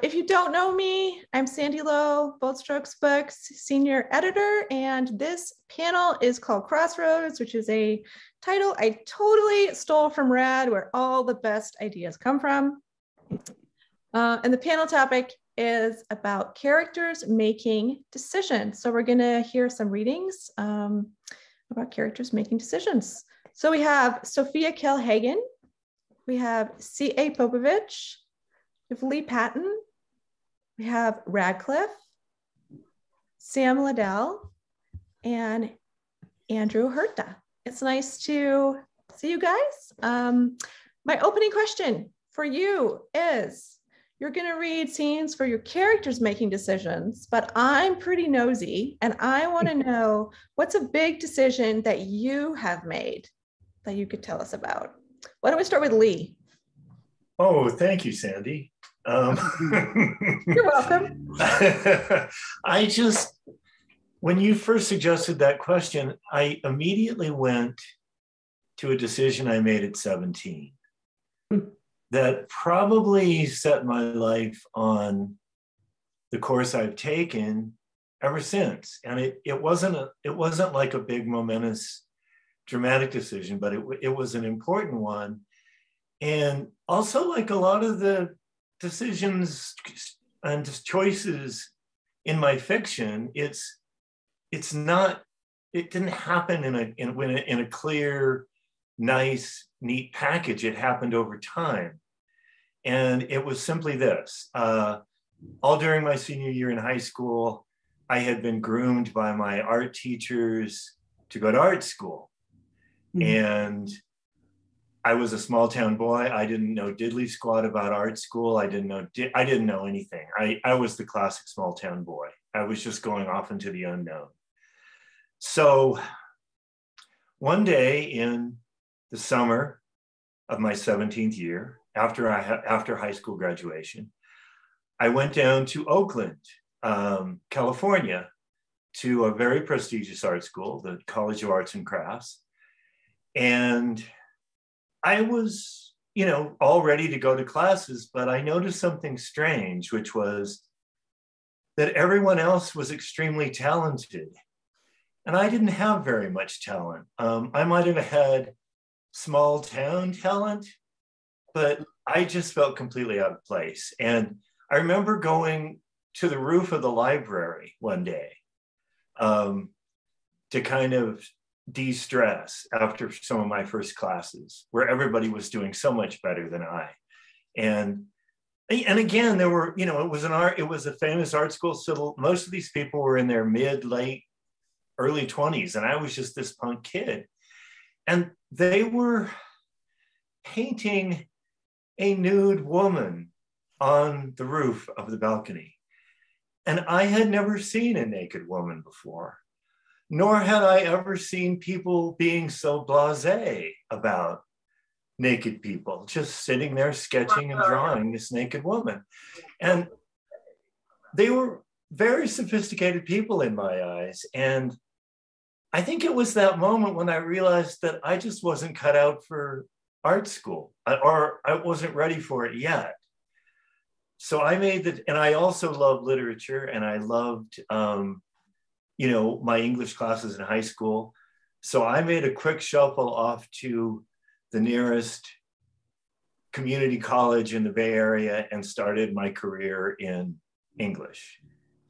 If you don't know me, I'm Sandy Lowe, Bold Strokes Books senior editor, and this panel is called Crossroads, which is a title I totally stole from Rad, where all the best ideas come from. And the panel topic is about characters making decisions. So we're going to hear some readings about characters making decisions. So we have Sophia, Kell, Hagan. We have C.A. Popovich. We have Lee Patton. We have Radclyffe, Sam Ledel, and Andrew Huerta. It's nice to see you guys. My opening question for you is, you're going to read scenes for your characters making decisions, but I'm pretty nosy and I want to know what's a big decision that you have made that you could tell us about. Why don't we start with Lee? Oh, thank you, Sandy. You're welcome. When you first suggested that question, I immediately went to a decision I made at 17 that probably set my life on the course I've taken ever since. And it wasn't like a big momentous dramatic decision, but it was an important one. And also, like a lot of the decisions and choices in my fiction, it didn't happen in a clear, nice, neat package. It happened over time. And it was simply this. All during my senior year in high school, I had been groomed by my art teachers to go to art school. And I was a small town boy. I didn't know diddly squat about art school. I didn't know anything. I was the classic small town boy. I was just going off into the unknown. So one day in the summer of my 17th year, after high school graduation, I went down to Oakland, California, to a very prestigious art school, the College of Arts and Crafts. And I was, all ready to go to classes, but I noticed something strange, which was that everyone else was extremely talented. And I didn't have very much talent. I might have had small town talent, but I just felt completely out of place. And I remember going to the roof of the library one day to kind of de-stress after some of my first classes, where everybody was doing so much better than I. And again, there were, it was a famous art school, so most of these people were in their mid, late, early 20s, and I was just this punk kid. And they were painting a nude woman on the roof of the balcony. And I had never seen a naked woman before, nor had I ever seen people being so blasé about naked people, just sitting there sketching and drawing this naked woman. And they were very sophisticated people in my eyes. And I think it was that moment when I realized that I just wasn't cut out for art school, or I wasn't ready for it yet. So I and I also loved literature, and I loved, my English classes in high school. So I made a quick shuffle off to the nearest community college in the Bay Area and started my career in English.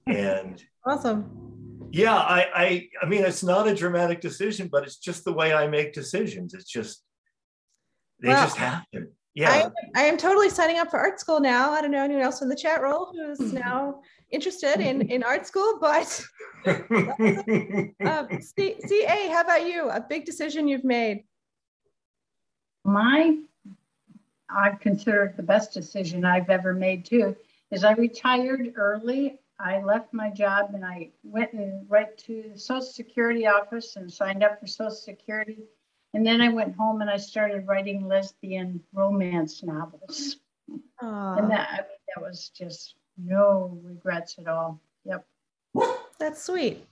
And awesome. Yeah, I mean, it's not a dramatic decision, but it's just the way I make decisions. It's just, they just happen. Yeah. I am totally signing up for art school now. I don't know anyone else in the chat roll who's now interested in art school, but CA, how about you? A big decision you've made? I've considered the best decision I've ever made too, is I retired early. I left my job and I went right to the Social Security office and signed up for Social Security. And then I went home and I started writing lesbian romance novels. And that was just no regrets at all. Yep. That's sweet.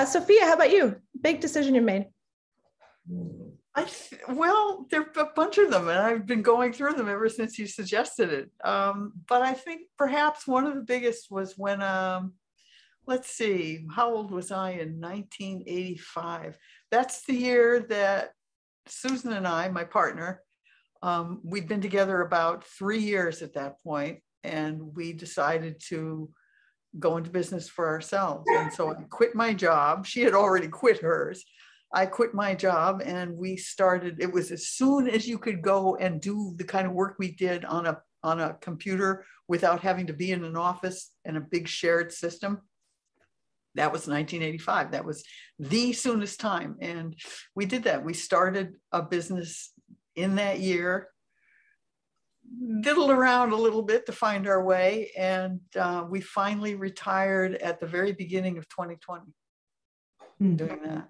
Sophia, how about you? Big decision you made? Well, there are a bunch of them, and I've been going through them ever since you suggested it. But I think perhaps one of the biggest was when, let's see, how old was I in 1985? That's the year that Susan and I, my partner, we'd been together about 3 years at that point, and we decided to go into business for ourselves. And so I quit my job. She had already quit hers. I quit my job, and we started. It was as soon as you could go and do the kind of work we did on a computer without having to be in an office and a big shared system. That was 1985. That was the soonest time. And we did that. We started a business in that year, diddled around a little bit to find our way. And we finally retired at the very beginning of 2020 doing that.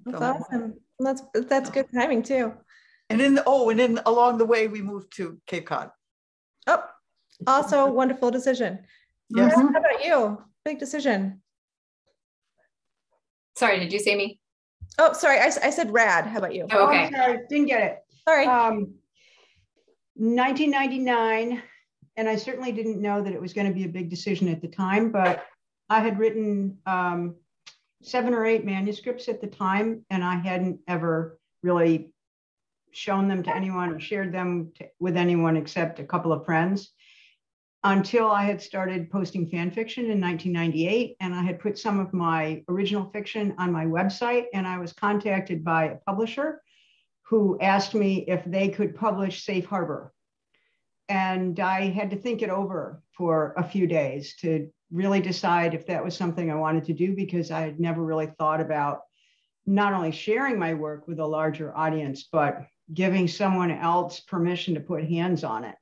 That's awesome. That's good timing too. And then along the way, we moved to Cape Cod. Oh, also a wonderful decision. Yes. How about you? Big decision. Sorry, did you say me? Oh, sorry. I said Rad. How about you? Oh, okay. I'm sorry, didn't get it. Sorry. 1999, and I certainly didn't know that it was going to be a big decision at the time, but I had written 7 or 8 manuscripts at the time, and I hadn't ever really shown them to anyone or shared them with anyone except a couple of friends until I had started posting fan fiction in 1998. And I had put some of my original fiction on my website, and I was contacted by a publisher who asked me if they could publish Safe Harbor. And I had to think it over for a few days to really decide if that was something I wanted to do, because I had never really thought about not only sharing my work with a larger audience, but giving someone else permission to put hands on it.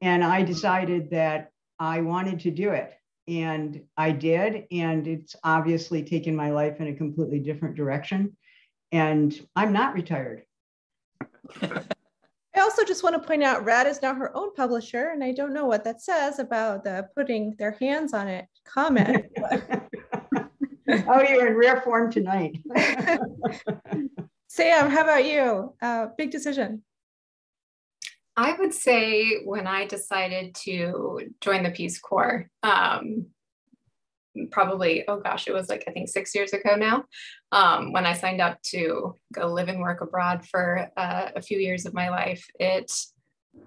And I decided that I wanted to do it, and I did. And it's obviously taken my life in a completely different direction. And I'm not retired. I also just want to point out Rad is now her own publisher, and I don't know what that says about the putting their hands on it comment. Oh, you're in rare form tonight. Sam, how about you? Big decision. I would say when I decided to join the Peace Corps, probably, oh gosh, it was like, I think 6 years ago now, when I signed up to go live and work abroad for a few years of my life. It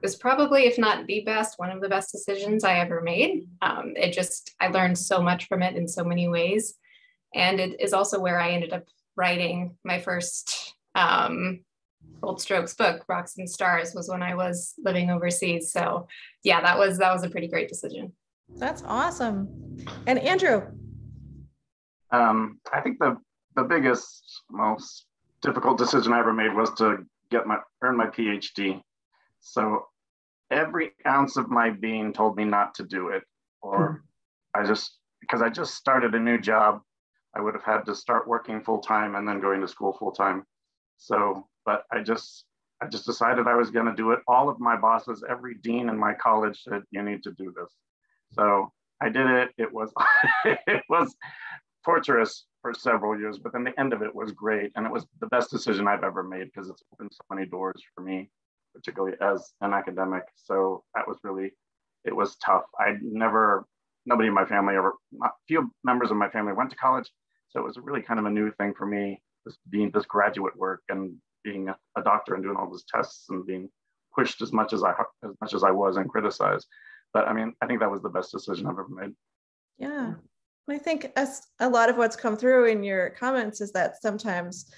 was probably, if not the best, one of the best decisions I ever made. I learned so much from it in so many ways. And it is also where I ended up writing my first Bold Strokes book. Rocks and Stars was when I was living overseas. So yeah, that was a pretty great decision. That's awesome. And Andrew? I think the biggest, most difficult decision I ever made was to earn my PhD. So every ounce of my being told me not to do it, or because I just started a new job, I would have had to start working full time and then going to school full time. So, but I just decided I was going to do it. All of my bosses, every dean in my college said, you need to do this. So I did it. It was it was torturous for several years, but then the end of it was great. And it was the best decision I've ever made, because it's opened so many doors for me, particularly as an academic. So that was it was tough. Nobody in my family few members of my family went to college. So it was really kind of a new thing for me, this graduate work and being a doctor and doing all those tests and being pushed as much as I was and criticized. But I mean, I think that was the best decision I've ever made. Yeah. I think a lot of what's come through in your comments is that sometimes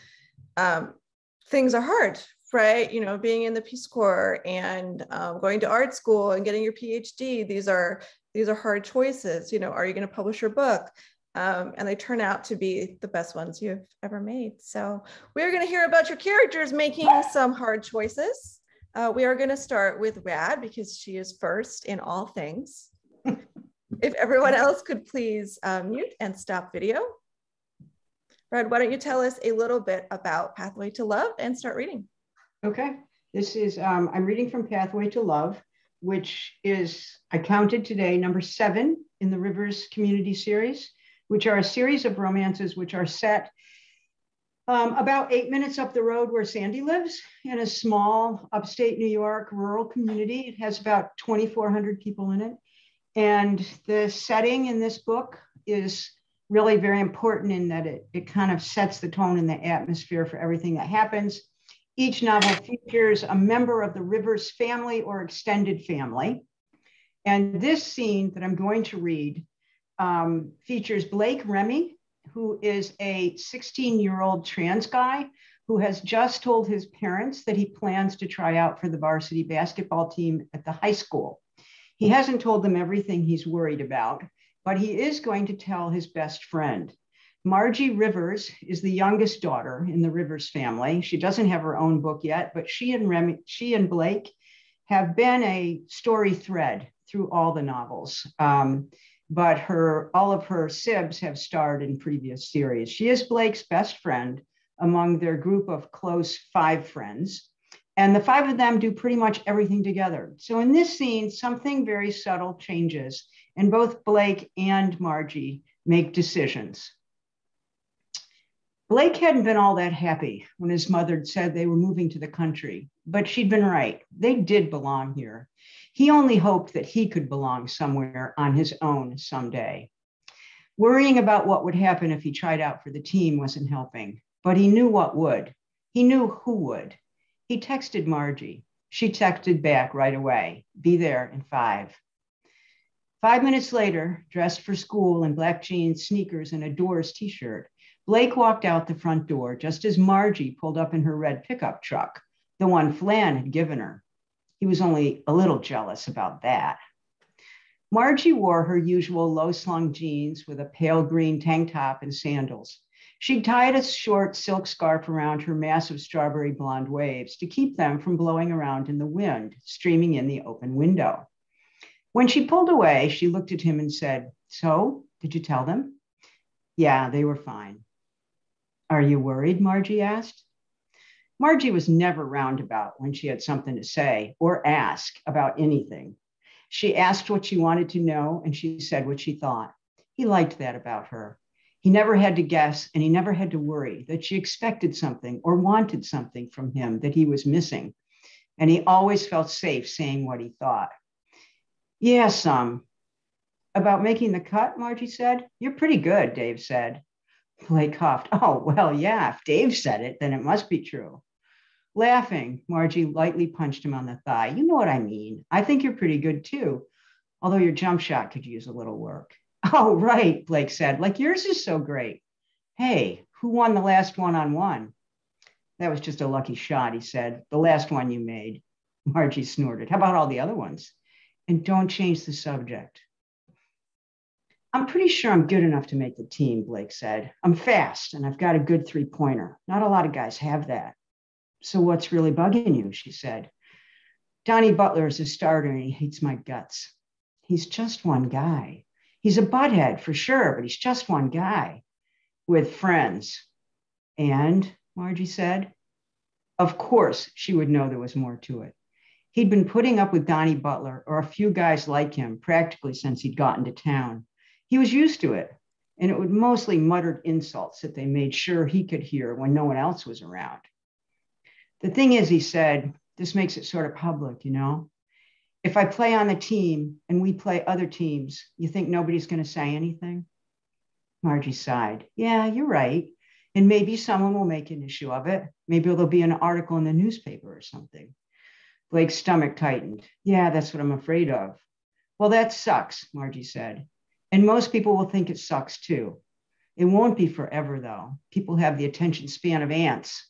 things are hard, right? You know, being in the Peace Corps and going to art school and getting your PhD, these are hard choices. You know, are you going to publish your book? And they turn out to be the best ones you've ever made. So we're going to hear about your characters making some hard choices. We are going to start with Rad, because she is first in all things. If everyone else could please mute and stop video. Rad, why don't you tell us a little bit about Pathway to Love and start reading. Okay, this is, I'm reading from Pathway to Love, which is, I counted today, number 7 in the Rivers community series, which are a series of romances which are set About 8 minutes up the road where Sandy lives, in a small upstate New York rural community. It has about 2,400 people in it. And the setting in this book is really very important in that it kind of sets the tone and the atmosphere for everything that happens. Each novel features a member of the Rivers family or extended family. And this scene that I'm going to read features Blake Remy, who is a 16-year-old trans guy who has just told his parents that he plans to try out for the varsity basketball team at the high school. He hasn't told them everything he's worried about, but he is going to tell his best friend. Margie Rivers is the youngest daughter in the Rivers family. She doesn't have her own book yet, but she and Blake have been a story thread through all the novels. But all of her sibs have starred in previous series. She is Blake's best friend among their group of close 5 friends. And the 5 of them do pretty much everything together. So in this scene, something very subtle changes, and both Blake and Margie make decisions. Blake hadn't been all that happy when his mother said they were moving to the country, but she'd been right. They did belong here. He only hoped that he could belong somewhere on his own someday. Worrying about what would happen if he tried out for the team wasn't helping, but he knew what would. He knew who would. He texted Margie. She texted back right away, "Be there in 5." 5 minutes later, dressed for school in black jeans, sneakers, and a Doors t-shirt, Blake walked out the front door just as Margie pulled up in her red pickup truck, the one Flan had given her. He was only a little jealous about that. Margie wore her usual low-slung jeans with a pale green tank top and sandals. She tied a short silk scarf around her massive strawberry blonde waves to keep them from blowing around in the wind, streaming in the open window. When she pulled away, she looked at him and said, "So, did you tell them?" "Yeah, they were fine." "Are you worried?" Margie asked. Margie was never roundabout when she had something to say or ask about anything. She asked what she wanted to know, and she said what she thought. He liked that about her. He never had to guess, and he never had to worry that she expected something or wanted something from him that he was missing. And he always felt safe saying what he thought. "Yeah, some." "About making the cut," Margie said. "You're pretty good," Dave said. Blake coughed. "Oh, well, yeah, if Dave said it, then it must be true." Laughing, Margie lightly punched him on the thigh. "You know what I mean. I think you're pretty good too, although your jump shot could use a little work." "Oh, right," Blake said. "Like yours is so great." "Hey, who won the last one-on-one?" "That was just a lucky shot," he said. "The last one you made." Margie snorted. "How about all the other ones?" "And don't change the subject." "I'm pretty sure I'm good enough to make the team," Blake said. "I'm fast and I've got a good 3-pointer. Not a lot of guys have that." "So what's really bugging you?" she said. "Donnie Butler is a starter and he hates my guts." "He's just one guy. He's a butthead for sure, but he's just one guy with friends." "And?" Margie said. Of course, she would know there was more to it. He'd been putting up with Donnie Butler or a few guys like him practically since he'd gotten to town. He was used to it, and it was mostly muttered insults that they made sure he could hear when no one else was around. "The thing is," he said, "this makes it sort of public, you know? If I play on the team and we play other teams, you think nobody's going to say anything?" Margie sighed. "Yeah, you're right. And maybe someone will make an issue of it. Maybe there'll be an article in the newspaper or something." Blake's stomach tightened. "Yeah, that's what I'm afraid of." "Well, that sucks," Margie said. "And most people will think it sucks too. It won't be forever, though. People have the attention span of ants."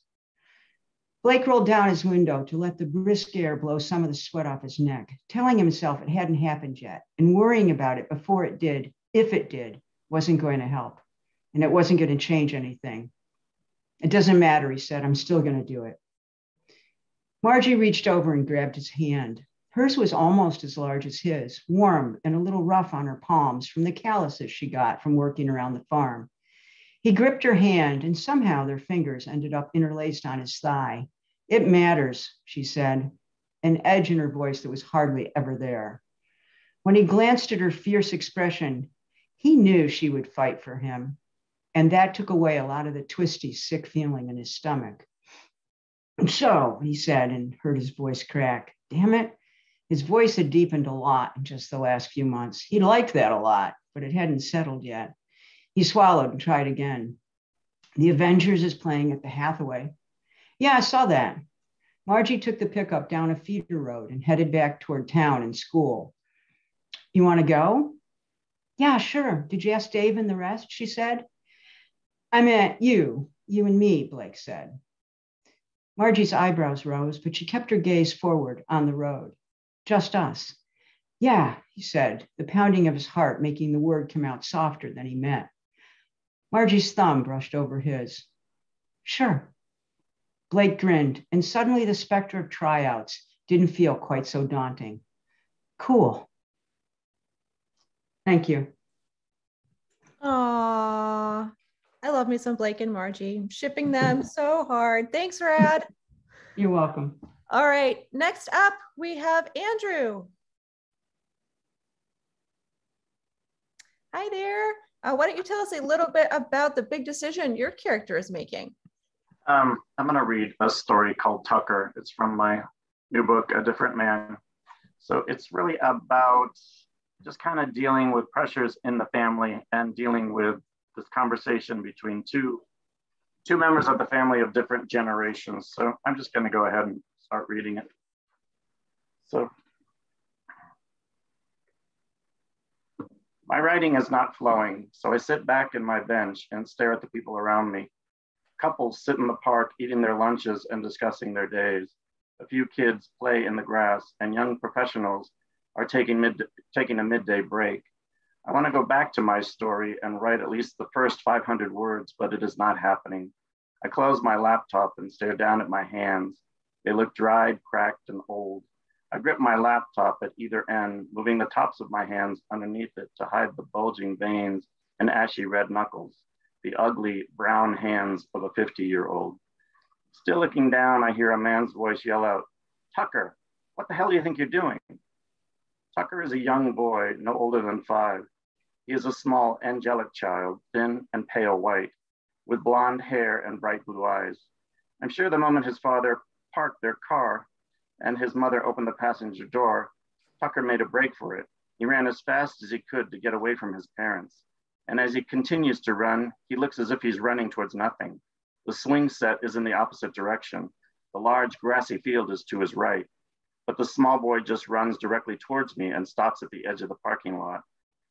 Blake rolled down his window to let the brisk air blow some of the sweat off his neck, telling himself it hadn't happened yet, and worrying about it before it did, if it did, wasn't going to help, and it wasn't going to change anything. "It doesn't matter," he said. "I'm still going to do it." Margie reached over and grabbed his hand. Hers was almost as large as his, warm and a little rough on her palms from the calluses she got from working around the farm. He gripped her hand, and somehow their fingers ended up interlaced on his thigh. "It matters," she said, an edge in her voice that was hardly ever there. When he glanced at her fierce expression, he knew she would fight for him, And that took away a lot of the twisty, sick feeling in his stomach. And so, he said, and heard his voice crack. Damn it. His voice had deepened a lot in just the last few months. He liked that a lot, but it hadn't settled yet. He swallowed and tried again. The Avengers is playing at the Hathaway. Yeah, I saw that. Margie took the pickup down a feeder road and headed back toward town and school. You want to go? Yeah, sure. Did you ask Dave and the rest? She said. I meant you and me, Blake said. Margie's eyebrows rose, but she kept her gaze forward on the road. Just us. Yeah, he said, the pounding of his heart making the word come out softer than he meant. Margie's thumb brushed over his. Sure. Blake grinned, and suddenly the specter of tryouts didn't feel quite so daunting. Cool. Thank you. Aww. I love me some Blake and Margie. I'm shipping them so hard. Thanks, Rad. You're welcome. All right, next up, we have Andrew. Hi there. Why don't you tell us a little bit about the big decision your character is making? I'm going to read a story called Tucker. It's from my new book, A Different Man. So it's really about just kind of dealing with pressures in the family and dealing with this conversation between two members of the family of different generations. So I'm just going to go ahead and start reading it. So my writing is not flowing, so I sit back in my bench and stare at the people around me. Couples sit in the park eating their lunches and discussing their days. A few kids play in the grass, and young professionals are taking a midday break. I want to go back to my story and write at least the first 500 words, but it is not happening. I close my laptop and stare down at my hands. They look dried, cracked, and old. I grip my laptop at either end, moving the tops of my hands underneath it to hide the bulging veins and ashy red knuckles, the ugly brown hands of a 50-year-old. Still looking down, I hear a man's voice yell out, Tucker, what the hell do you think you're doing? Tucker is a young boy, no older than 5. He is a small, angelic child, thin and pale white, with blonde hair and bright blue eyes. I'm sure the moment his father parked their car and his mother opened the passenger door, Tucker made a break for it. He ran as fast as he could to get away from his parents. And as he continues to run, he looks as if he's running towards nothing. The swing set is in the opposite direction. The large grassy field is to his right. But the small boy just runs directly towards me and stops at the edge of the parking lot.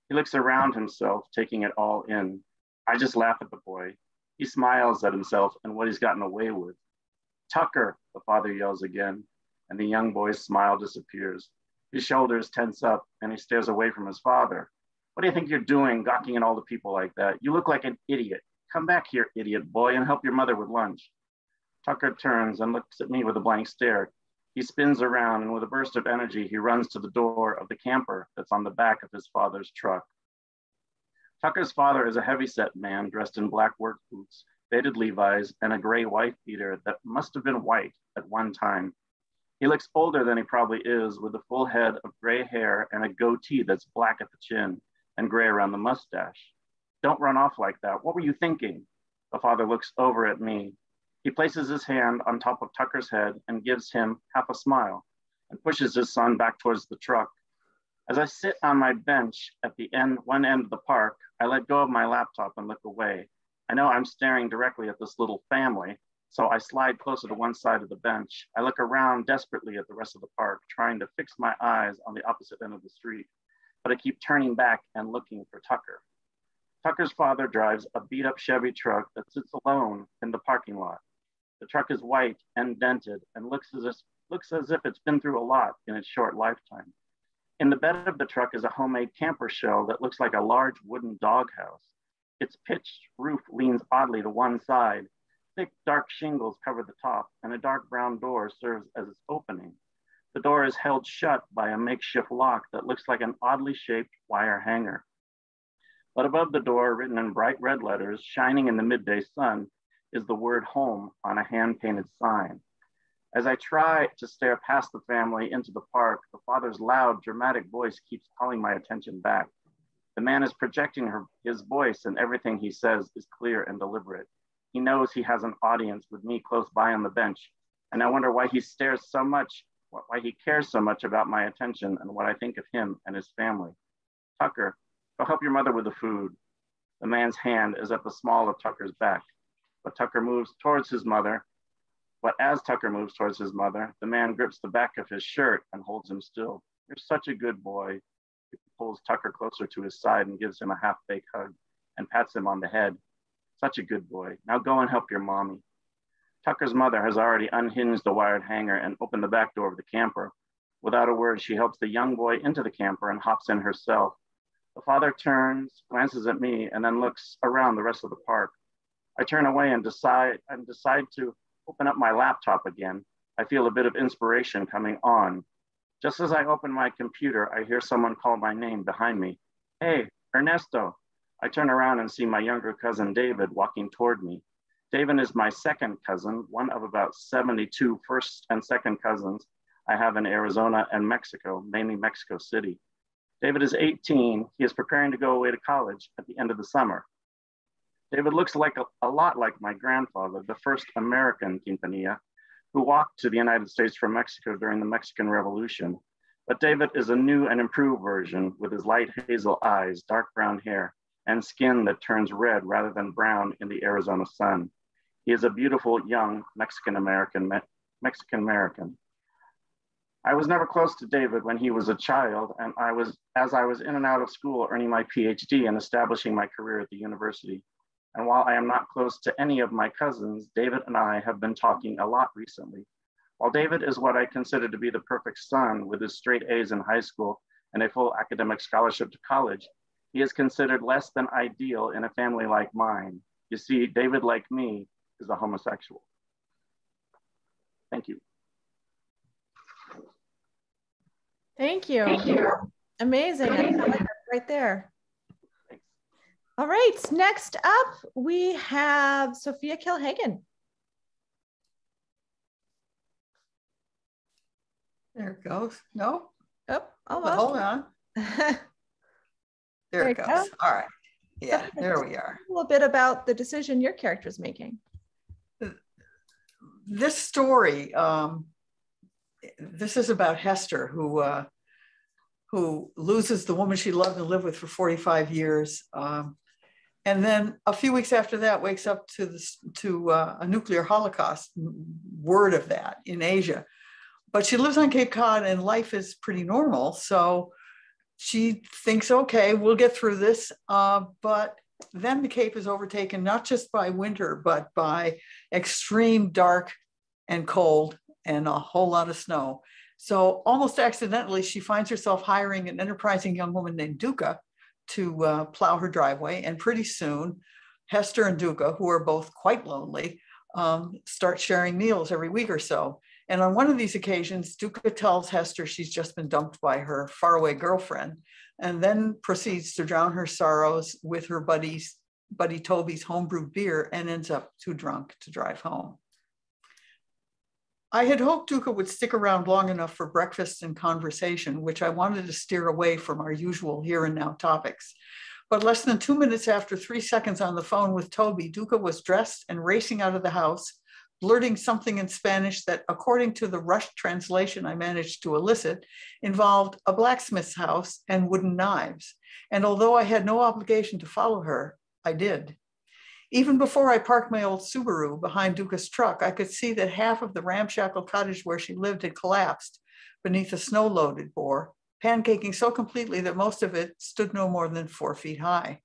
He looks around himself, taking it all in. I just laugh at the boy. He smiles at himself and what he's gotten away with. Tucker, the father yells again, and the young boy's smile disappears. His shoulders tense up and he stares away from his father. What do you think you're doing, gawking at all the people like that? You look like an idiot. Come back here, idiot boy, and help your mother with lunch. Tucker turns and looks at me with a blank stare. He spins around and with a burst of energy, he runs to the door of the camper that's on the back of his father's truck. Tucker's father is a heavyset man dressed in black work boots, faded Levi's, and a gray wife beater that must have been white at one time. He looks older than he probably is, with a full head of gray hair and a goatee that's black at the chin and gray around the mustache. Don't run off like that. What were you thinking? The father looks over at me. He places his hand on top of Tucker's head and gives him half a smile and pushes his son back towards the truck. As I sit on my bench at the one end of the park, I let go of my laptop and look away. I know I'm staring directly at this little family, so I slide closer to one side of the bench. I look around desperately at the rest of the park, trying to fix my eyes on the opposite end of the street, but I keep turning back and looking for Tucker. Tucker's father drives a beat-up Chevy truck that sits alone in the parking lot. The truck is white and dented and looks as if it's been through a lot in its short lifetime. In the bed of the truck is a homemade camper shell that looks like a large wooden doghouse. Its pitched roof leans oddly to one side. Thick, dark shingles cover the top, and a dark brown door serves as its opening. The door is held shut by a makeshift lock that looks like an oddly shaped wire hanger. But above the door, written in bright red letters, shining in the midday sun, is the word home on a hand-painted sign. As I try to stare past the family into the park, the father's loud, dramatic voice keeps calling my attention back. The man is projecting his voice, and everything he says is clear and deliberate. He knows he has an audience with me close by on the bench, and I wonder why he cares so much about my attention and what I think of him and his family. Tucker, go help your mother with the food. The man's hand is at the small of Tucker's back, but as Tucker moves towards his mother, the man grips the back of his shirt and holds him still. You're such a good boy. He pulls Tucker closer to his side and gives him a half-baked hug and pats him on the head. Such a good boy. Now go and help your mommy. Tucker's mother has already unhinged the wired hanger and opened the back door of the camper. Without a word, she helps the young boy into the camper and hops in herself. The father turns, glances at me, and then looks around the rest of the park. I turn away and decide to open up my laptop again. I feel a bit of inspiration coming on. Just as I open my computer, I hear someone call my name behind me. Hey, Ernesto. I turn around and see my younger cousin David walking toward me. David is my second cousin, one of about 72 first and second cousins I have in Arizona and Mexico, mainly Mexico City. David is 18. He is preparing to go away to college at the end of the summer. David looks a lot like my grandfather, the first American Quintanilla, who walked to the United States from Mexico during the Mexican Revolution. But David is a new and improved version with his light hazel eyes, dark brown hair, and skin that turns red rather than brown in the Arizona sun. He is a beautiful young Mexican-American. I was never close to David when he was a child, and as I was in and out of school earning my PhD and establishing my career at the university. And while I am not close to any of my cousins, David and I have been talking a lot recently. While David is what I consider to be the perfect son with his straight A's in high school and a full academic scholarship to college, he is considered less than ideal in a family like mine. You see, David, like me, is a homosexual. Thank you. Thank you. Amazing. I like that right there. All right, next up, we have Sophia, Kell, Hagan. There it goes. No? Oh, almost. Hold on. There it goes. Go. All right. Yeah, there we are. A little bit about the decision your character is making. This story, this is about Hester, who loses the woman she loved and lived with for 45 years. And then a few weeks after that, wakes up to a nuclear holocaust, word of that in Asia. But she lives on Cape Cod and life is pretty normal. So she thinks, okay, we'll get through this. But then the Cape is overtaken, not just by winter, but by extreme dark and cold and a whole lot of snow. So almost accidentally, she finds herself hiring an enterprising young woman named Duca to plow her driveway. And pretty soon, Hester and Duca, who are both quite lonely, start sharing meals every week or so. And on one of these occasions, Duca tells Hester she's just been dumped by her faraway girlfriend, and then proceeds to drown her sorrows with her buddy Toby's homebrewed beer and ends up too drunk to drive home. I had hoped Duca would stick around long enough for breakfast and conversation, which I wanted to steer away from our usual here and now topics. But less than 2 minutes after 3 seconds on the phone with Toby, Duca was dressed and racing out of the house, blurting something in Spanish that, according to the rushed translation I managed to elicit, involved a blacksmith's house and wooden knives. And although I had no obligation to follow her, I did. Even before I parked my old Subaru behind Duca's truck, I could see that half of the ramshackle cottage where she lived had collapsed beneath a snow-loaded bore, pancaking so completely that most of it stood no more than 4 feet high.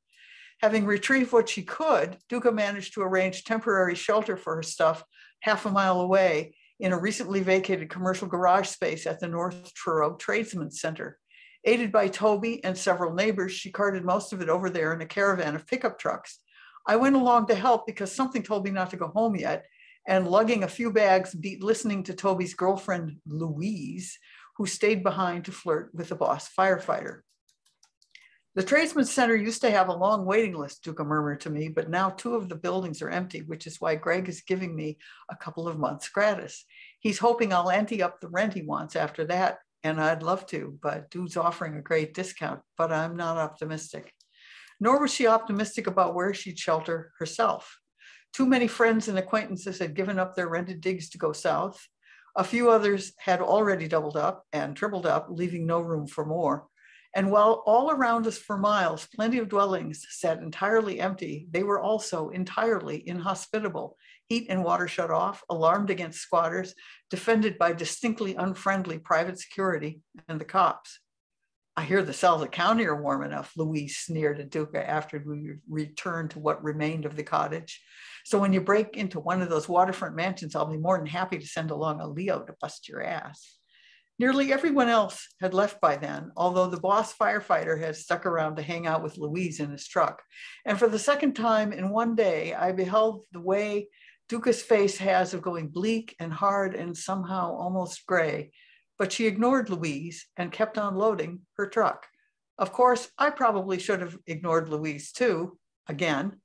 Having retrieved what she could, Duca managed to arrange temporary shelter for her stuff half a mile away in a recently vacated commercial garage space at the North Truro Tradesmen's Center. Aided by Toby and several neighbors, she carted most of it over there in a caravan of pickup trucks. I went along to help because something told me not to go home yet, and lugging a few bags beat listening to Toby's girlfriend, Louise, who stayed behind to flirt with the boss firefighter. The Tradesmen's Center used to have a long waiting list, Duca murmured to me, but now 2 of the buildings are empty, which is why Greg is giving me a couple of months gratis. He's hoping I'll ante up the rent he wants after that, and I'd love to, but dude's offering a great discount, but I'm not optimistic. nor was she optimistic about where she'd shelter herself. Too many friends and acquaintances had given up their rented digs to go south. A few others had already doubled up and tripled up, leaving no room for more. And while all around us for miles, plenty of dwellings sat entirely empty, they were also entirely inhospitable. Heat and water shut off, alarmed against squatters, defended by distinctly unfriendly private security and the cops. I hear the cells at County are warm enough, Louise sneered at Duca after we returned to what remained of the cottage. So when you break into one of those waterfront mansions, I'll be more than happy to send along a Leo to bust your ass. Nearly everyone else had left by then, although the boss firefighter had stuck around to hang out with Louise in his truck. And for the second time in one day, I beheld the way Duca's face has of going bleak and hard and somehow almost gray. But she ignored Louise and kept on loading her truck. Of course, I probably should have ignored Louise too, again,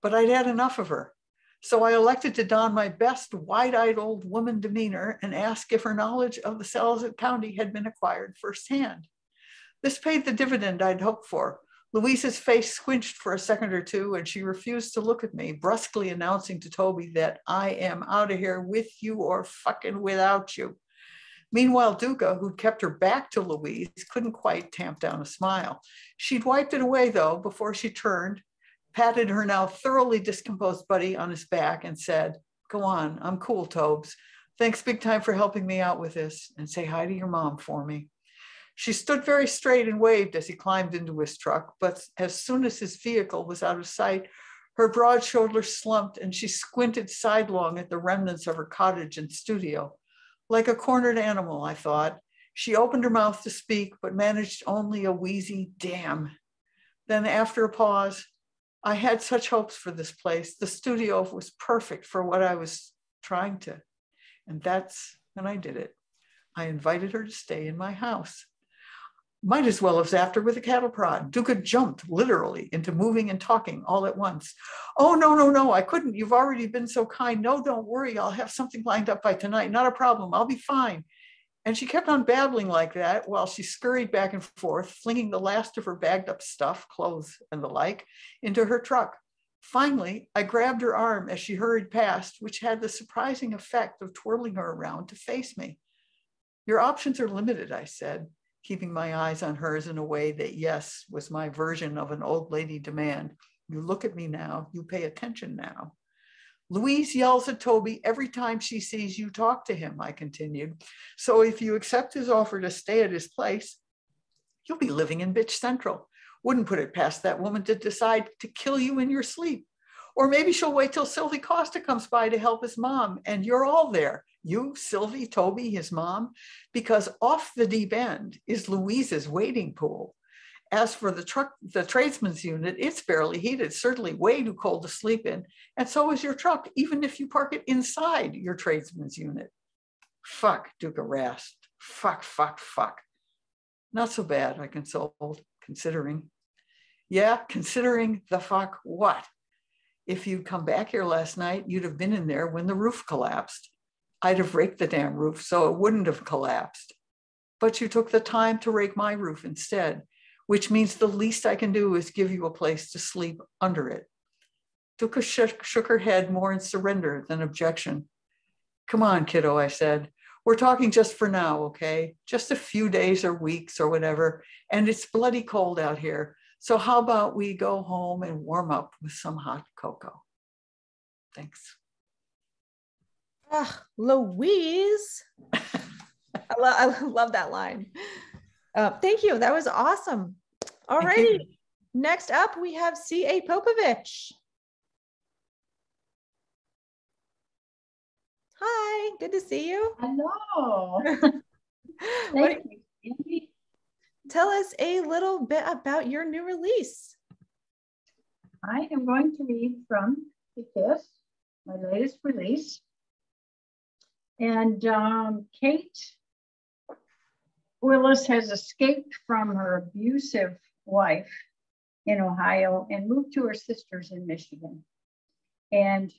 but I'd had enough of her. So I elected to don my best wide-eyed old woman demeanor and ask if her knowledge of the cells at County had been acquired firsthand. This paid the dividend I'd hoped for. Louise's face squinched for a second or two, and she refused to look at me, brusquely announcing to Toby that I am out of here with you or fucking without you. Meanwhile, Duca, who'd kept her back to Louise, couldn't quite tamp down a smile. She'd wiped it away, though, before she turned, patted her now thoroughly discomposed buddy on his back and said, "Go on, I'm cool, Tobes. Thanks big time for helping me out with this, and say hi to your mom for me." She stood very straight and waved as he climbed into his truck, but as soon as his vehicle was out of sight, her broad shoulders slumped and she squinted sidelong at the remnants of her cottage and studio. Like a cornered animal, I thought. She opened her mouth to speak, but managed only a wheezy damn. Then after a pause, I had such hopes for this place. The studio was perfect for what I was trying to. And that's when I did it. I invited her to stay in my house. Might as well have zapped her with a cattle prod. Duca jumped literally into moving and talking all at once. "Oh, no, I couldn't. You've already been so kind. No, don't worry. I'll have something lined up by tonight. Not a problem. I'll be fine." And she kept on babbling like that while she scurried back and forth, flinging the last of her bagged up stuff, clothes and the like, into her truck. Finally, I grabbed her arm as she hurried past, which had the surprising effect of twirling her around to face me. "Your options are limited," I said, keeping my eyes on hers in a way that, yes, was my version of an old lady demand. "You look at me now, you pay attention now." "Louise yells at Toby every time she sees you talk to him," I continued. "So if you accept his offer to stay at his place, you'll be living in Bitch Central. Wouldn't put it past that woman to decide to kill you in your sleep. Or maybe she'll wait till Sylvie Costa comes by to help his mom, and you're all there. You, Sylvie, Toby, his mom, because off the deep end is Louise's wading pool. As for the tradesman's unit, it's barely heated, certainly way too cold to sleep in. And so is your truck, even if you park it inside your tradesman's unit." "Fuck," Duca rasped. Fuck. "Not so bad," I consoled, considering. "Yeah, considering the fuck what? If you'd come back here last night, you'd have been in there when the roof collapsed. I'd have raked the damn roof so it wouldn't have collapsed. But you took the time to rake my roof instead, which means the least I can do is give you a place to sleep under it." Duca shook her head more in surrender than objection. "Come on, kiddo," I said. "We're talking just for now, okay? Just a few days or weeks or whatever, and it's bloody cold out here. So how about we go home and warm up with some hot cocoa?" Thanks. Louise. I love that line. Thank you. That was awesome. All righty. Next up, we have C.A. Popovich. Hi, good to see you. Hello. Tell us a little bit about your new release. I am going to read from The Kiss, my latest release. And Kate Willis has escaped from her abusive wife in Ohio and moved to her sister's in Michigan. And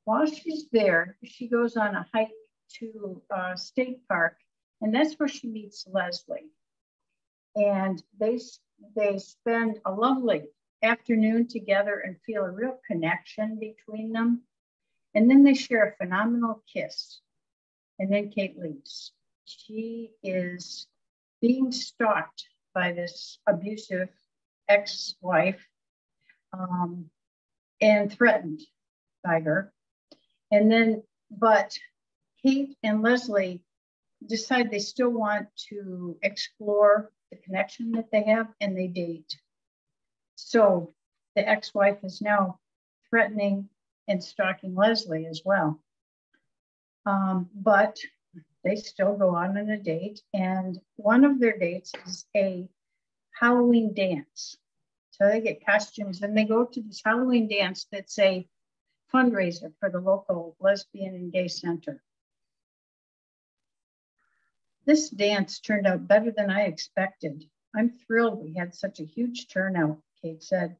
while she's there, she goes on a hike to State Park, and that's where she meets Leslie. And they spend a lovely afternoon together and feel a real connection between them. And then they share a phenomenal kiss. And then Kate leaves. She is being stalked by this abusive ex-wife and threatened by her. And then, but Kate and Leslie decide they still want to explore the connection that they have, and they date. So the ex-wife is now threatening and stalking Leslie as well. But they still go on a date, and one of their dates is a Halloween dance. So they get costumes and they go to this Halloween dance that's a fundraiser for the local lesbian and gay center. This dance turned out better than I expected. I'm thrilled we had such a huge turnout, Kate said.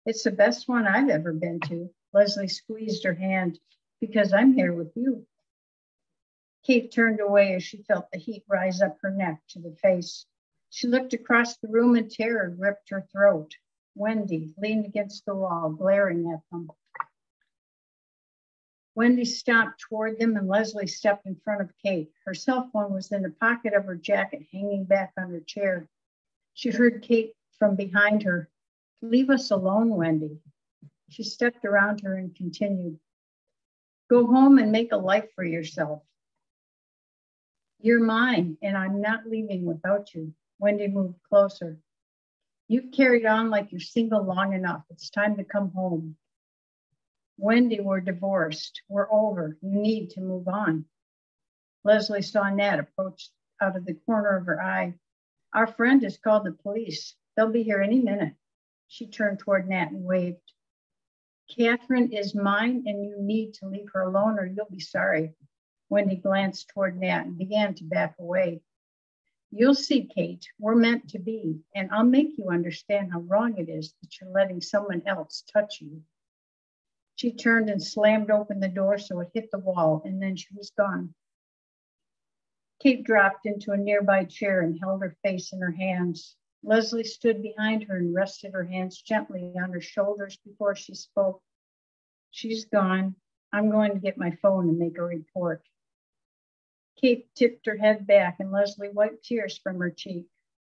It's the best one I've ever been to. Leslie squeezed her hand. Because I'm here with you. Kate turned away as she felt the heat rise up her neck to the face. She looked across the room and terror gripped her throat. Wendy leaned against the wall, glaring at them. Wendy stomped toward them and Leslie stepped in front of Kate. Her cell phone was in the pocket of her jacket, hanging back on her chair. She heard Kate from behind her. Leave us alone, Wendy. She stepped around her and continued. Go home and make a life for yourself. You're mine, and I'm not leaving without you. Wendy moved closer. You've carried on like you're single long enough. It's time to come home. Wendy, we're divorced. We're over. You need to move on. Leslie saw Nat approach out of the corner of her eye. Our friend has called the police. They'll be here any minute. She turned toward Nat and waved. Catherine is mine, and you need to leave her alone or you'll be sorry. Wendy glanced toward Nat and began to back away. You'll see, Kate, we're meant to be, and I'll make you understand how wrong it is that you're letting someone else touch you. She turned and slammed open the door so it hit the wall, and then she was gone. Kate dropped into a nearby chair and held her face in her hands. Leslie stood behind her and rested her hands gently on her shoulders before she spoke. She's gone. I'm going to get my phone and make a report. Kate tipped her head back and Leslie wiped tears from her cheek.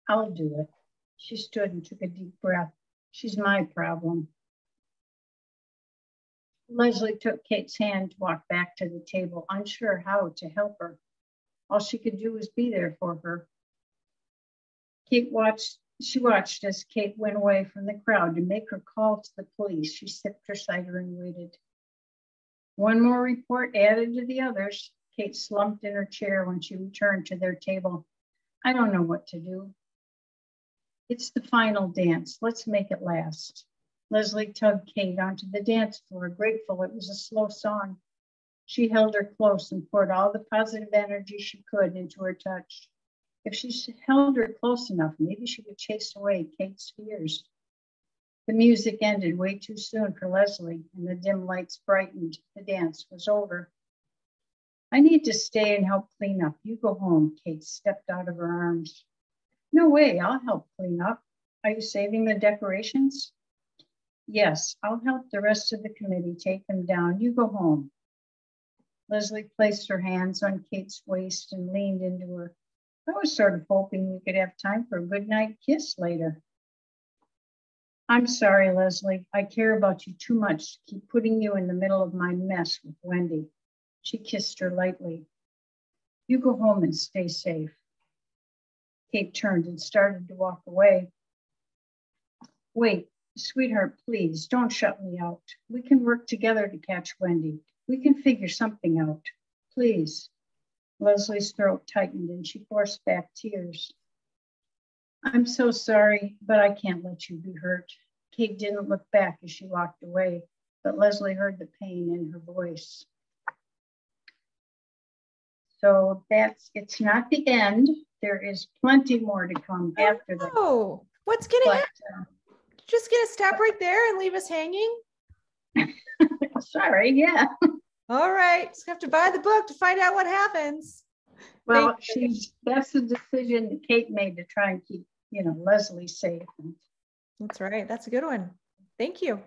I'll do it. She stood and took a deep breath. She's my problem. Leslie took Kate's hand to walk back to the table, unsure how to help her. All she could do was be there for her. She watched as Kate went away from the crowd to make her call to the police. She sipped her cider and waited. One more report added to the others. Kate slumped in her chair when she returned to their table. I don't know what to do. It's the final dance. Let's make it last. Leslie tugged Kate onto the dance floor, grateful it was a slow song. She held her close and poured all the positive energy she could into her touch. If she held her close enough, maybe she would chase away Kate's fears. The music ended way too soon for Leslie, and the dim lights brightened. The dance was over. I need to stay and help clean up. You go home. Kate stepped out of her arms. No way, I'll help clean up. Are you saving the decorations? Yes, I'll help the rest of the committee take them down. You go home. Leslie placed her hands on Kate's waist and leaned into her. I was sort of hoping we could have time for a goodnight kiss later. I'm sorry, Leslie. I care about you too much to keep putting you in the middle of my mess with Wendy. She kissed her lightly. You go home and stay safe. Kate turned and started to walk away. Wait, sweetheart, please don't shut me out. We can work together to catch Wendy. We can figure something out. Please. Leslie's throat tightened and she forced back tears. I'm so sorry, but I can't let you be hurt. Kate didn't look back as she walked away, but Leslie heard the pain in her voice. So it's not the end. There is plenty more to come after that. Oh, what's gonna happen? Just gonna stop right there and leave us hanging? Sorry, yeah. All right, just have to buy the book to find out what happens. Well, that's the decision that Kate made to try and keep, Leslie safe. That's right. That's a good one. Thank you.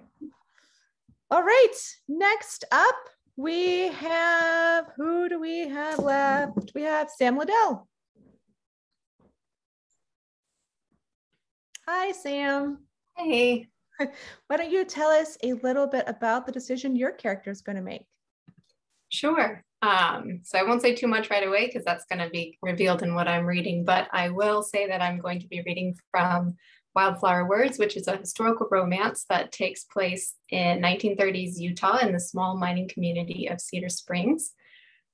All right. Next up, we have, who do we have left? We have Sam Liddell. Hi, Sam. Hey. Why don't you tell us a little bit about the decision your character is going to make? Sure. So I won't say too much right away because that's going to be revealed in what I'm reading, but I will say that I'm going to be reading from Wildflower Words, which is a historical romance that takes place in 1930s Utah in the small mining community of Cedar Springs.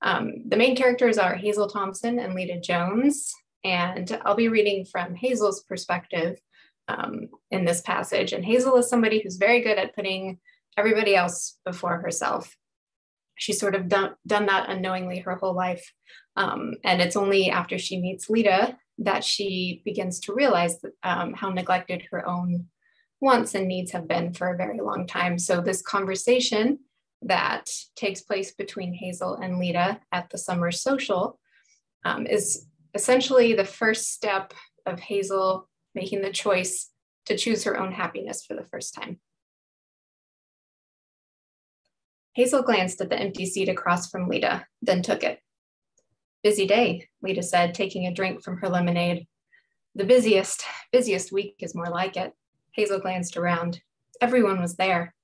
The main characters are Hazel Thompson and Lita Jones, and I'll be reading from Hazel's perspective in this passage. And Hazel is somebody who's very good at putting everybody else before herself. She's sort of done that unknowingly her whole life. And it's only after she meets Lita that she begins to realize that, how neglected her own wants and needs have been for a very long time. So this conversation that takes place between Hazel and Lita at the summer social is essentially the first step of Hazel making the choice to choose her own happiness for the first time. Hazel glanced at the empty seat across from Lita, then took it. Busy day, Lita said, taking a drink from her lemonade. The busiest week is more like it. Hazel glanced around. Everyone was there,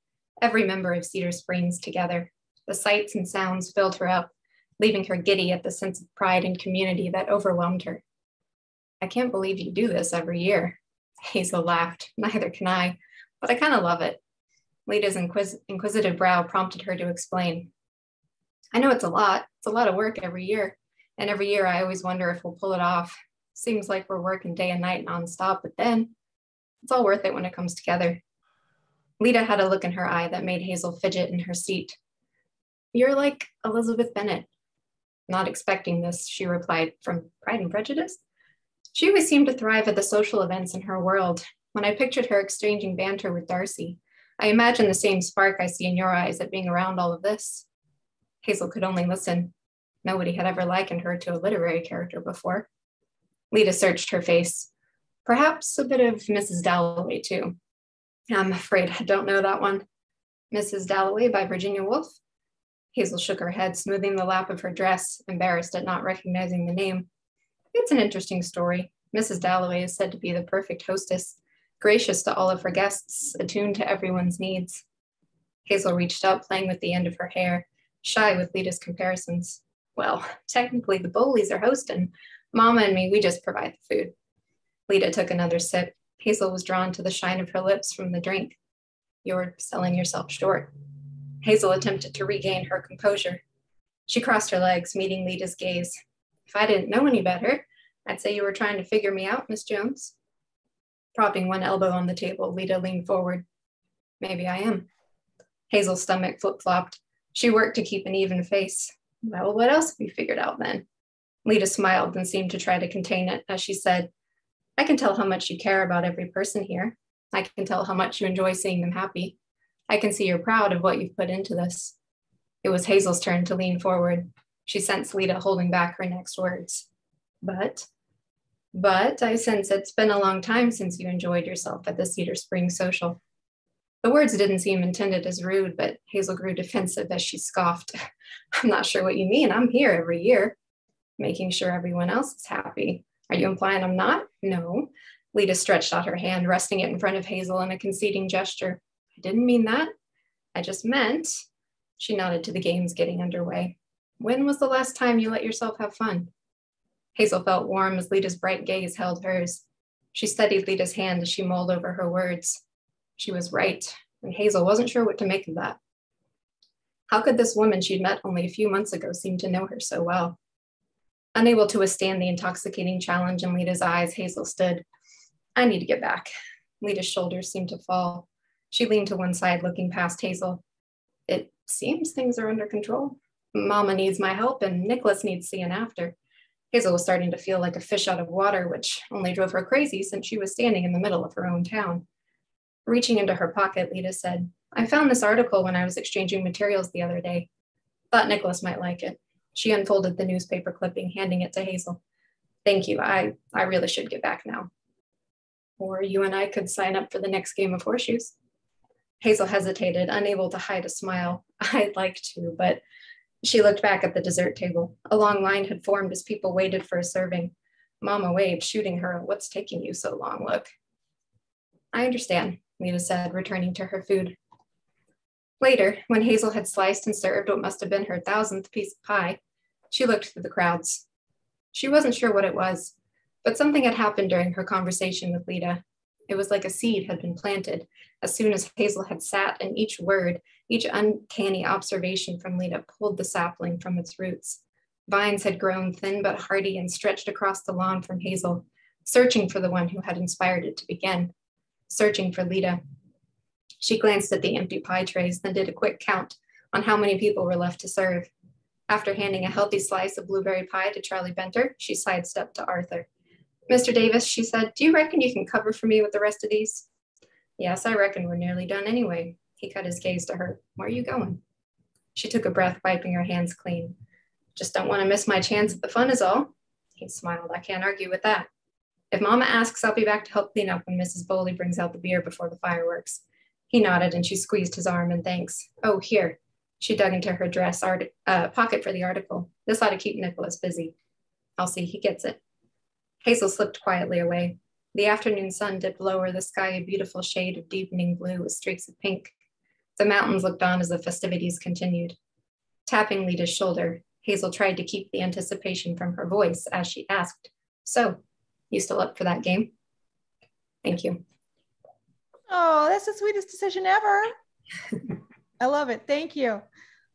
every member of Cedar Springs together. The sights and sounds filled her up, leaving her giddy at the sense of pride and community that overwhelmed her. I can't believe you do this every year. Hazel laughed. Neither can I, but I kind of love it. Lita's inquisitive brow prompted her to explain. I know it's a lot of work every year. And every year I always wonder if we'll pull it off. Seems like we're working day and night nonstop, but then it's all worth it when it comes together. Lita had a look in her eye that made Hazel fidget in her seat. You're like Elizabeth Bennet. Not expecting this, she replied, from Pride and Prejudice. She always seemed to thrive at the social events in her world. When I pictured her exchanging banter with Darcy, I imagined the same spark I see in your eyes at being around all of this. Hazel could only listen. Nobody had ever likened her to a literary character before. Lita searched her face. Perhaps a bit of Mrs. Dalloway, too. I'm afraid I don't know that one. Mrs. Dalloway by Virginia Woolf? Hazel shook her head, smoothing the lap of her dress, embarrassed at not recognizing the name. It's an interesting story. Mrs. Dalloway is said to be the perfect hostess, gracious to all of her guests, attuned to everyone's needs. Hazel reached up, playing with the end of her hair, shy with Lita's comparisons. Well, technically the Bowleys are hosting. Mama and me, we just provide the food. Lita took another sip. Hazel was drawn to the shine of her lips from the drink. You're selling yourself short. Hazel attempted to regain her composure. She crossed her legs, meeting Lita's gaze. If I didn't know any better, I'd say you were trying to figure me out, Miss Jones. Propping one elbow on the table, Lita leaned forward. Maybe I am. Hazel's stomach flip-flopped. She worked to keep an even face. Well, what else have you figured out then? Lita smiled and seemed to try to contain it as she said, I can tell how much you care about every person here. I can tell how much you enjoy seeing them happy. I can see you're proud of what you've put into this. It was Hazel's turn to lean forward. She sensed Lita holding back her next words. But I sense it's been a long time since you enjoyed yourself at the Cedar Springs social. The words didn't seem intended as rude, but Hazel grew defensive as she scoffed. I'm not sure what you mean. I'm here every year, making sure everyone else is happy. Are you implying I'm not? No. Lita stretched out her hand, resting it in front of Hazel in a conceding gesture. I didn't mean that. I just meant, she nodded to the games getting underway. When was the last time you let yourself have fun? Hazel felt warm as Lita's bright gaze held hers. She studied Lita's hand as she mulled over her words. She was right, and Hazel wasn't sure what to make of that. How could this woman she'd met only a few months ago seem to know her so well? Unable to withstand the intoxicating challenge in Lita's eyes, Hazel stood. I need to get back. Lita's shoulders seemed to fall. She leaned to one side, looking past Hazel. It seems things are under control. Mama needs my help, and Nicholas needs seeing after. Hazel was starting to feel like a fish out of water, which only drove her crazy since she was standing in the middle of her own town. Reaching into her pocket, Lita said, I found this article when I was exchanging materials the other day. Thought Nicholas might like it. She unfolded the newspaper clipping, handing it to Hazel. Thank you. I really should get back now. Or you and I could sign up for the next game of horseshoes. Hazel hesitated, unable to hide a smile. I'd like to, but she looked back at the dessert table. A long line had formed as people waited for a serving. Mama waved, shooting her a "what's taking you so long" look. I understand, Lita said, returning to her food. Later, when Hazel had sliced and served what must have been her 1,000th piece of pie, she looked through the crowds. She wasn't sure what it was, but something had happened during her conversation with Lita. It was like a seed had been planted as soon as Hazel had sat, and each word, each uncanny observation from Lita pulled the sapling from its roots. Vines had grown thin but hardy and stretched across the lawn from Hazel, searching for the one who had inspired it to begin, searching for Lita. She glanced at the empty pie trays, then did a quick count on how many people were left to serve. After handing a healthy slice of blueberry pie to Charlie Benter, she sidestepped to Arthur. "Mr. Davis," she said, "do you reckon you can cover for me with the rest of these?" "Yes, I reckon we're nearly done anyway." He cut his gaze to her. "Where are you going?" She took a breath, wiping her hands clean. "Just don't want to miss my chance at the fun is all." He smiled. "I can't argue with that. If Mama asks, I'll be back to help clean up when Mrs. Bowley brings out the beer before the fireworks." He nodded and she squeezed his arm in thanks. "Oh, here." She dug into her dress pocket for the article. "This ought to keep Nicholas busy." "I'll see he gets it." Hazel slipped quietly away. The afternoon sun dipped lower, the sky a beautiful shade of deepening blue with streaks of pink. The mountains looked on as the festivities continued. Tapping Lita's shoulder, Hazel tried to keep the anticipation from her voice as she asked, "So, you still up for that game?" "Thank you." Oh, that's the sweetest decision ever. I love it. Thank you.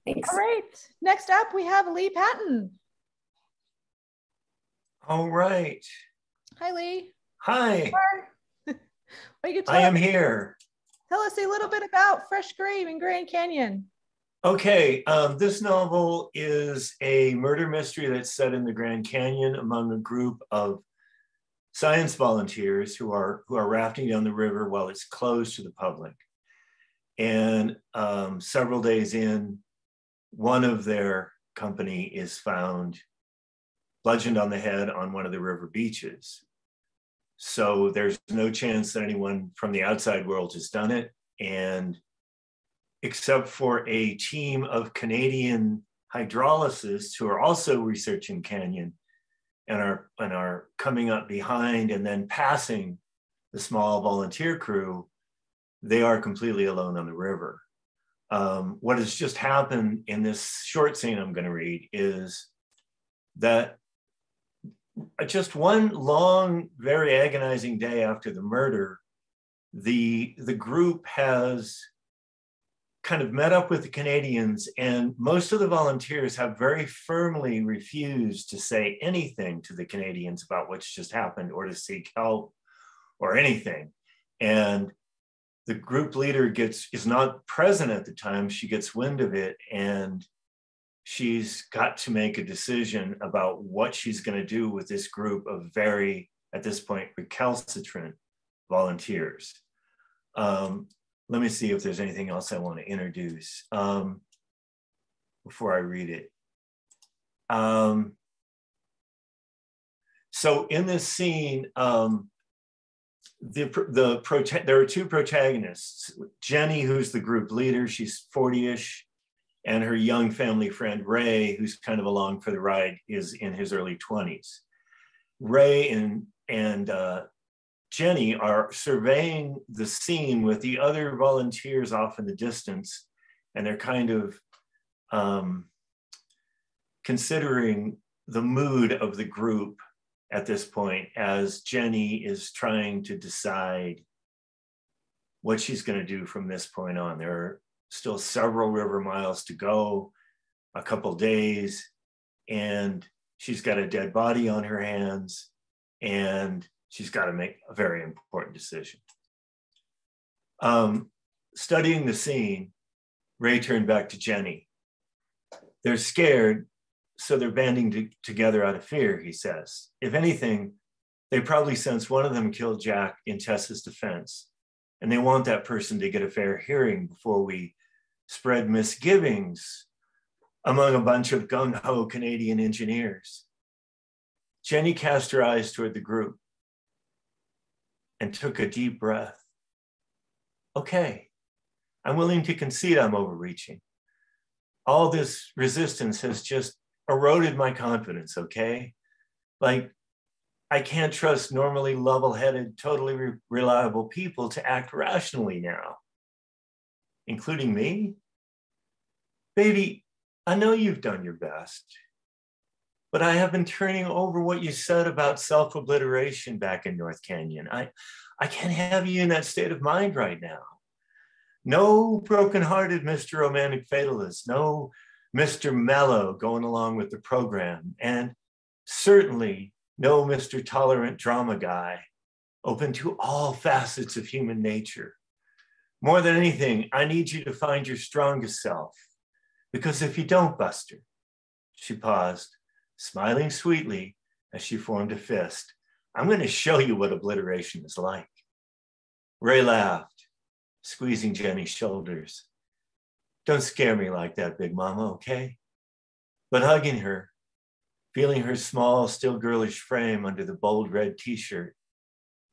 Thanks. All right. Next up, we have Lee Patton. All right. Hi, Lee. Hi. Well, you I am here. Tell us a little bit about Fresh Grave in Grand Canyon. Okay, this novel is a murder mystery that's set in the Grand Canyon among a group of science volunteers who are rafting down the river while it's closed to the public. And several days in, one of their company is found bludgeoned on the head on one of the river beaches. So there's no chance that anyone from the outside world has done it. And except for a team of Canadian hydrologists who are also researching Canyon and are coming up behind and then passing the small volunteer crew, they are completely alone on the river. What has just happened in this short scene I'm going to read is that just one long, very agonizing day after the murder, the group has kind of met up with the Canadians, and most of the volunteers have very firmly refused to say anything to the Canadians about what's just happened or to seek help or anything. And the group leader is not present at the time. She gets wind of it, and she's got to make a decision about what she's going to do with this group of very, at this point, recalcitrant volunteers. Let me see if there's anything else I want to introduce before I read it. So in this scene, there are two protagonists. Jenny, who's the group leader, she's 40-ish, and her young family friend, Ray, who's kind of along for the ride, is in his early 20s. Ray and Jenny are surveying the scene with the other volunteers off in the distance, and they're kind of considering the mood of the group at this point as Jenny is trying to decide what she's going to do from this point on. There are still several river miles to go, a couple days, and she's got a dead body on her hands, and she's got to make a very important decision. Studying the scene, Ray turned back to Jenny. They're scared, so they're banding together out of fear, he says. If anything, they probably sense one of them killed Jack in Tessa's defense, and they want that person to get a fair hearing before we spread misgivings among a bunch of gung-ho Canadian engineers. Jenny cast her eyes toward the group. and took a deep breath. Okay, I'm willing to concede I'm overreaching. All this resistance has just eroded my confidence, okay? Like, I can't trust normally level-headed, totally reliable people to act rationally now, including me. Baby, I know you've done your best, but I have been turning over what you said about self-obliteration back in North Canyon. I can't have you in that state of mind right now. No broken-hearted Mr. Romantic Fatalist, no Mr. Mellow going along with the program, and certainly no Mr. Tolerant Drama Guy, open to all facets of human nature. More than anything, I need you to find your strongest self, because if you don't, Buster, she paused, smiling sweetly as she formed a fist, I'm going to show you what obliteration is like. Ray laughed, squeezing Jenny's shoulders. Don't scare me like that, Big Mama, okay? But hugging her, feeling her small, still girlish frame under the bold red t-shirt,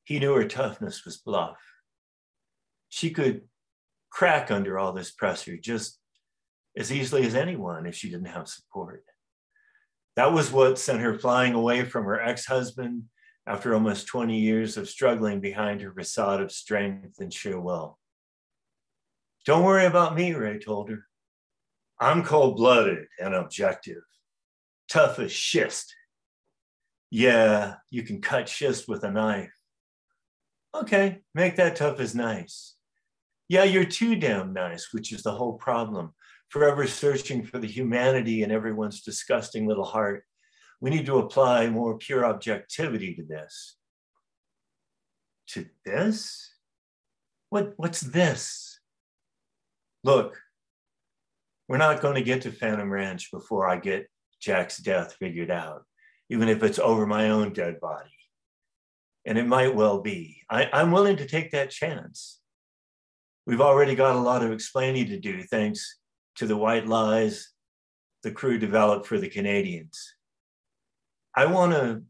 he knew her toughness was bluff. She could crack under all this pressure just as easily as anyone if she didn't have support. That was what sent her flying away from her ex-husband after almost 20 years of struggling behind her facade of strength and sheer will. Don't worry about me, Ray told her. I'm cold-blooded and objective, tough as schist. Yeah, you can cut schist with a knife. Okay, make that tough as nice. Yeah, you're too damn nice, which is the whole problem. Forever searching for the humanity in everyone's disgusting little heart. We need to apply more pure objectivity to this. To this? What's this? Look, we're not going to get to Phantom Ranch before I get Jack's death figured out, even if it's over my own dead body. And it might well be. I'm willing to take that chance. We've already got a lot of explaining to do, thanks to the white lies the crew developed for the Canadians. I want to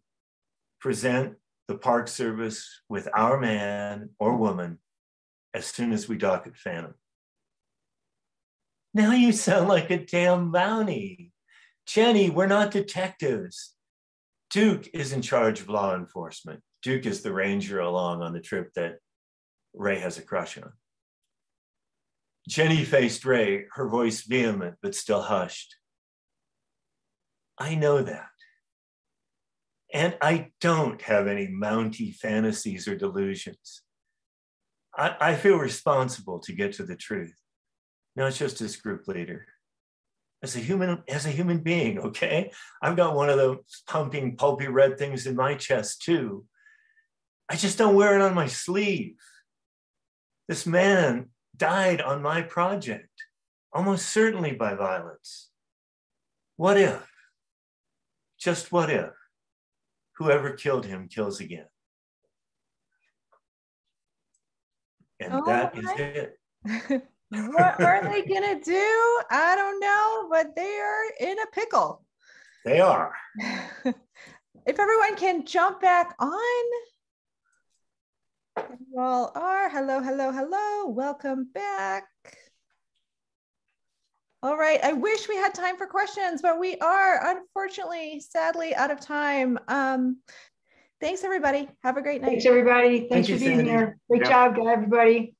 present the Park Service with our man or woman as soon as we dock at Phantom. Now you sound like a damn bounty. Jenny, we're not detectives. Duke is in charge of law enforcement. Duke is the ranger along on the trip that Ray has a crush on. Jenny faced Ray, her voice vehement but still hushed. I know that. And I don't have any Mountie fantasies or delusions. I feel responsible to get to the truth, not just as group leader. As a human being, okay? I've got one of those pumping, pulpy red things in my chest too. I just don't wear it on my sleeve. This man died on my project, almost certainly by violence. What if, just what if, whoever killed him kills again? And that is it. What are they gonna do? I don't know, but they are in a pickle. They are. If everyone can jump back on. You all are. Hello, hello, hello. Welcome back. All right. I wish we had time for questions, but we are unfortunately, sadly, out of time. Thanks, everybody. Have a great night. Thanks, everybody. Thanks for being here. Great job, everybody.